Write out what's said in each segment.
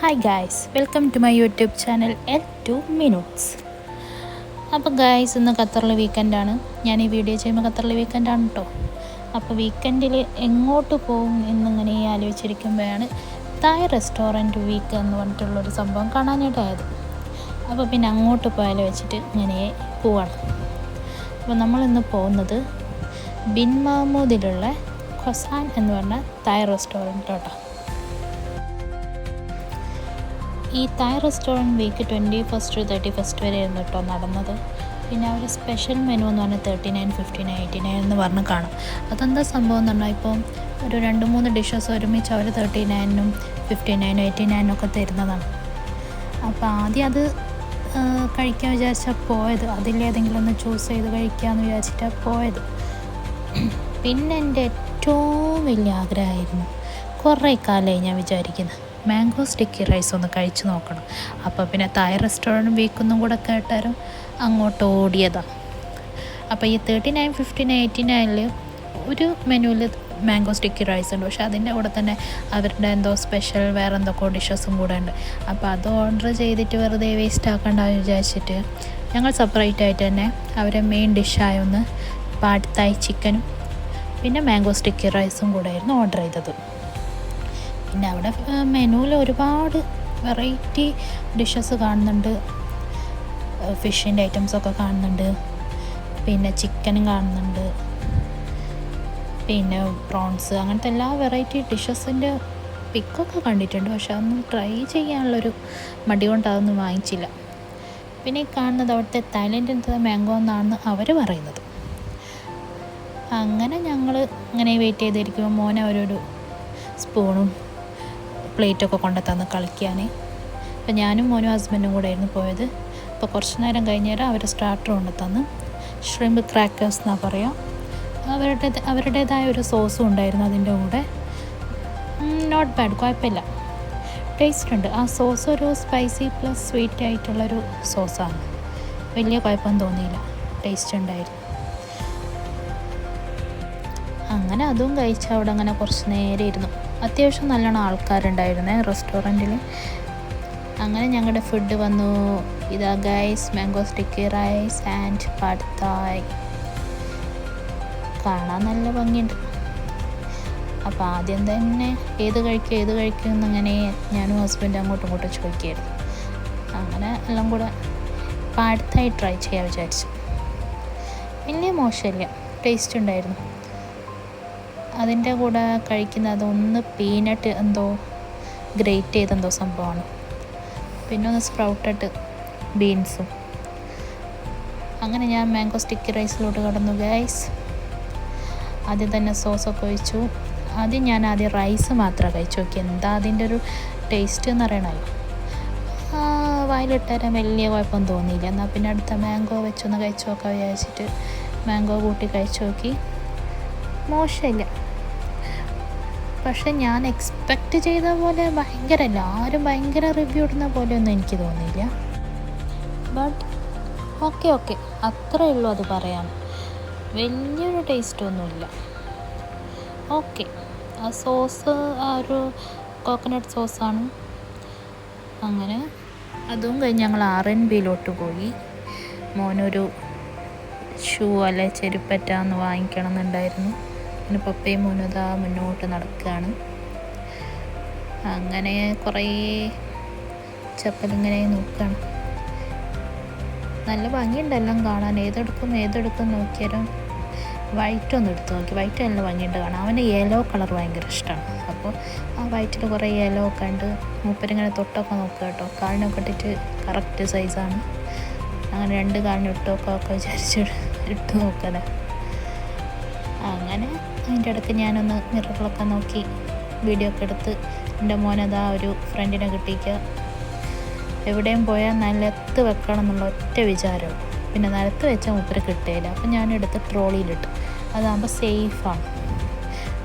Hi guys, welcome to my YouTube channel L2 Minutes. അപ്പോൾ guys, ഇന്ന് ഖത്തറിൽ വീക്കെൻഡാണ്. ഞാൻ ഈ വീഡിയോ ചെയ്യുമ്പോൾ ഖത്തറിൽ വീക്കെൻഡാണ് കേട്ടോ. അപ്പോൾ വീക്കെൻഡിൽ എങ്ങോട്ട് പോകും എന്നിങ്ങനെ ആലോചിച്ചിരിക്കുമ്പോഴാണ് തായ് റെസ്റ്റോറൻറ്റ് വീക്ക് എന്ന് പറഞ്ഞിട്ടുള്ളൊരു സംഭവം കാണാനായിട്ടായത്. അപ്പോൾ പിന്നെ അങ്ങോട്ട് പോയാലോ വെച്ചിട്ട് ഇങ്ങനെ പോവാണ്. അപ്പോൾ നമ്മളിന്ന് പോകുന്നത് ബിൻ മഹമ്മൂദിലുള്ള ഖൊസാൻ എന്ന് പറഞ്ഞ തായ് റെസ്റ്റോറൻറ്റ് കേട്ടോ. ഈ തായ് റെസ്റ്റോറൻറ്റ് വീക്ക് 21 to 31 വരെ ആയിരുന്നു കേട്ടോ നടന്നത്. പിന്നെ അവർ സ്പെഷ്യൽ മെനു എന്ന് പറഞ്ഞാൽ 39, 59, 89 എന്ന് പറഞ്ഞ് കാണാം. അതെന്താ സംഭവം എന്ന് പറഞ്ഞാൽ ഇപ്പോൾ ഒരു 2-3 ഡിഷസ് ഒരുമിച്ച് അവർ 39-നും 59-നും 89-നും ഒക്കെ തരുന്നതാണ്. അപ്പോൾ ആദ്യം അത് കഴിക്കാൻ വിചാരിച്ചാൽ പോയത്, അതിലേതെങ്കിലും ഒന്ന് ചൂസ് ചെയ്ത് കഴിക്കാമെന്ന് വിചാരിച്ചിട്ടാണ് പോയത്. പിന്നെ എൻ്റെ ഏറ്റവും വലിയ ആഗ്രഹമായിരുന്നു, കുറേ കാലമായി ഞാൻ വിചാരിക്കുന്നത്, മാംഗോ സ്റ്റിക്കി റൈസ് ഒന്ന് കഴിച്ച് നോക്കണം. അപ്പോൾ പിന്നെ തായ് റെസ്റ്റോറൻറ്റ് വീക്കൊന്നും കൂടെ കേട്ടാലും അങ്ങോട്ട് ഓടിയതാണ്. അപ്പോൾ ഈ 39, 59, 89 ഒരു മെനുവിൽ മാംഗോ സ്റ്റിക്കി റൈസ് ഉണ്ട്. പക്ഷേ അതിൻ്റെ കൂടെ തന്നെ അവരുടെ എന്തോ സ്പെഷ്യൽ വേറെ എന്തൊക്കെ ഡിഷസും കൂടെ ഉണ്ട്. അപ്പോൾ അത് ഓർഡർ ചെയ്തിട്ട് വെറുതെ വേസ്റ്റ് ആക്കണ്ടെന്ന് വിചാരിച്ചിട്ട് ഞങ്ങൾ സെപ്പറേറ്റ് ആയിട്ട് തന്നെ അവരെ മെയിൻ ഡിഷായ ഒന്ന് പാഡ് തായ് ചിക്കനും പിന്നെ മാംഗോ സ്റ്റിക്കി റൈസും കൂടെ ആയിരുന്നു ഓർഡർ ചെയ്തത്. പിന്നെ അവിടെ മെനുവിൽ ഒരുപാട് വെറൈറ്റി ഡിഷസ് കാണുന്നുണ്ട്, ഫിഷിൻ്റെ ഐറ്റംസൊക്കെ കാണുന്നുണ്ട്, പിന്നെ ചിക്കനും കാണുന്നുണ്ട്, പിന്നെ പ്രോൺസ്, അങ്ങനത്തെ എല്ലാ വെറൈറ്റി ഡിഷസിൻ്റെ പിക്കൊക്കെ കണ്ടിട്ടുണ്ട്. പക്ഷെ അതൊന്നും ട്രൈ ചെയ്യാനുള്ളൊരു മടി കൊണ്ട് അതൊന്നും വാങ്ങിച്ചില്ല. പിന്നെ ഈ കാണുന്നത് അവിടുത്തെ തായ്ലൻഡിൻ്റെ മാംഗോ എന്നാണ് അവർ പറയുന്നത്. അങ്ങനെ ഞങ്ങൾ ഇങ്ങനെ വെയിറ്റ് ചെയ്തിരിക്കുമ്പോൾ മോനെ ഒരു സ്പൂണും പ്ലേറ്റൊക്കെ കൊണ്ട് തന്ന് കളിക്കാൻ. അപ്പോൾ ഞാനും മോനും ഹസ്ബൻഡും കൂടെ ആയിരുന്നു പോയത്. അപ്പോൾ കുറച്ച് നേരം കഴിഞ്ഞേരം അവർ സ്റ്റാർട്ടർ കൊണ്ട് തന്ന് ഷ്രിമ്പ് ക്രാക്കേഴ്സ് എന്നാണ് പറയുക. അവരുടേതായ ഒരു സോസും ഉണ്ടായിരുന്നു അതിൻ്റെ കൂടെ. നോട്ട് ബാഡ്, കുഴപ്പമില്ല, ടേസ്റ്റ് ഉണ്ട്. ആ സോസ് ഒരു സ്പൈസി പ്ലസ് സ്വീറ്റ് ആയിട്ടുള്ളൊരു സോസാണ്. വലിയ കുഴപ്പം തോന്നിയില്ല, ടേസ്റ്റ് ഉണ്ടായിരുന്നു. അങ്ങനെ അതും കഴിച്ച് അവിടെ അങ്ങനെ കുറച്ച് നേരം ഇരുന്നു. അത്യാവശ്യം നല്ലോണം ആൾക്കാരുണ്ടായിരുന്നേ റെസ്റ്റോറൻറ്റിൽ. അങ്ങനെ ഞങ്ങളുടെ ഫുഡ് വന്നു. ഇതാ guys, mango sticky rice and pad thai. കാണാൻ നല്ല ഭംഗിയുണ്ട്. അപ്പോൾ ആദ്യം തന്നെ ഏത് കഴിക്കും എന്നിങ്ങനെ ഞാനും ഹസ്ബൻഡ് അങ്ങോട്ടും ഇങ്ങോട്ടും ചോദിക്കുകയായിരുന്നു. അങ്ങനെ എല്ലാം കൂടെ പാഡ് തായ് ട്രൈ ചെയ്യാൻ വിചാരിച്ചു. വലിയ മോശമില്ല, ടേസ്റ്റ് ഉണ്ടായിരുന്നു. അതിൻ്റെ കൂടെ കഴിക്കുന്നത് ഒന്ന് പീനട്ട് എന്തോ ഗ്രേറ്റ് ചെയ്തെന്തോ സംഭവമാണ്, പിന്നെ ഒന്ന് സ്പ്രൗട്ടഡ് ബീൻസും. അങ്ങനെ ഞാൻ മാംഗോ സ്റ്റിക്കി റൈസിലോട്ട് കടന്നു ഗൈസ്. ആദ്യം തന്നെ സോസൊക്കെ ഒഴിച്ചു. ആദ്യം റൈസ് മാത്രം കഴിച്ചു നോക്കി, എന്താ അതിൻ്റെ ഒരു ടേസ്റ്റ് എന്ന് പറയണമല്ലോ. വായിലിട്ടാലും വലിയ കുഴപ്പം തോന്നിയില്ല. എന്നാൽ പിന്നെ അടുത്ത മാംഗോ വെച്ചൊന്ന് കഴിച്ചു നോക്കാൻ വിചാരിച്ചിട്ട് മാംഗോ കൂട്ടി കഴിച്ചു നോക്കി. മോശമില്ല, പക്ഷെ ഞാൻ എക്സ്പെക്റ്റ് ചെയ്ത പോലെ ഭയങ്കരമല്ല. ആരും ഭയങ്കര റിവ്യൂ ഇടുന്ന പോലെയൊന്നും എനിക്ക് തോന്നിയില്ല. ബട്ട് ഓക്കെ അത്രേ ഉള്ളൂ അത് പറയാൻ. വലിയൊരു ടേസ്റ്റൊന്നുമില്ല. ഓക്കെ, ആ സോസ് ആ ഒരു കോക്കനട്ട് സോസാണ്. അങ്ങനെ അതും കഴിഞ്ഞ് ഞങ്ങൾ R&Bയിലോട്ട് പോയി. മോനൊരു ഷൂ അല്ലെ ചെരുപ്പറ്റാന്ന് വാങ്ങിക്കണം എന്നുണ്ടായിരുന്നു. പിന്നെ പപ്പയും മോനും ഇതാ മുന്നോട്ട് നടക്കുകയാണ്. അങ്ങനെ കുറേ ചപ്പലിങ്ങനെ നോക്കുകയാണ്. നല്ല ഭംഗിയുണ്ട് എല്ലാം കാണാൻ. ഏതെടുക്കും നോക്കിയാലും വൈറ്റ് ഒന്ന് എടുത്ത് നോക്കി. വൈറ്റ് നല്ല ഭംഗിയുണ്ട് കാണാൻ. അവൻ്റെ യെല്ലോ കളർ ഭയങ്കര ഇഷ്ടമാണ്. അപ്പോൾ ആ വൈറ്റിൽ കുറേ യെല്ലോ ഒക്കെ ഉണ്ട്. മൂപ്പരിങ്ങനെ തൊട്ടൊക്കെ നോക്കുക കേട്ടോ. കാലിനൊക്കെ ഇട്ടിട്ട് കറക്റ്റ് സൈസാണ്. അങ്ങനെ 2 കാലിന് ഇട്ടൊക്കെ വിചാരിച്ച് ഇട്ട് നോക്കല. അങ്ങനെ അതിൻ്റെ ഇടയ്ക്ക് ഞാനൊന്ന് മിററിലൊക്കെ നോക്കി വീഡിയോ ഒക്കെ എടുത്ത് എൻ്റെ മോനതാ ഒരു ഫ്രണ്ടിനെ കിട്ടിക്കുക. എവിടെയും പോയാൽ നിലത്ത് വെക്കണം എന്നുള്ള ഒറ്റ വിചാരവും. പിന്നെ നിലത്ത് വെച്ചാൽ മൂപ്പര് കിട്ടുകയില്ല. അപ്പം ഞാനെടുത്ത് ട്രോളിയിലിട്ടു. അതാകുമ്പോൾ സേഫാണ്.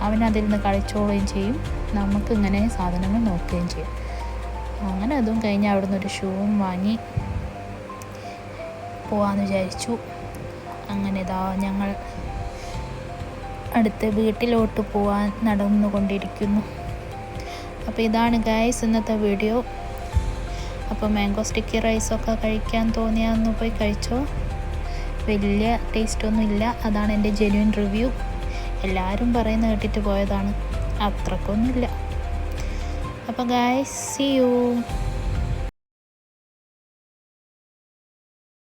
അവനതിൽ നിന്ന് കളിച്ചോളുകയും ചെയ്യും, നമുക്കിങ്ങനെ സാധനങ്ങൾ നോക്കുകയും ചെയ്യും. അങ്ങനെ അതും കഴിഞ്ഞ് അവിടെ നിന്നൊരു ഷൂവും വാങ്ങി പോകാമെന്ന് വിചാരിച്ചു. അങ്ങനെ ഇതാ ഞങ്ങൾ അടുത്ത് വീട്ടിലോട്ട് പോകാൻ നടന്നുകൊണ്ടിരിക്കുന്നു. അപ്പോൾ ഇതാണ് ഗൈസ് ഇന്നത്തെ വീഡിയോ. അപ്പോൾ മാംഗോ സ്റ്റിക്കി റൈസൊക്കെ കഴിക്കാൻ തോന്നിയാന്ന് പോയി കഴിച്ചോ. വലിയ ടേസ്റ്റൊന്നും ഇല്ല, അതാണ് എൻ്റെ ജെന്യുവൻ റിവ്യൂ. എല്ലാവരും പറയുന്ന കേട്ടിട്ട് പോയതാണ്, അത്രക്കൊന്നുമില്ല. അപ്പോൾ ഗായ്സ്, സീ യു.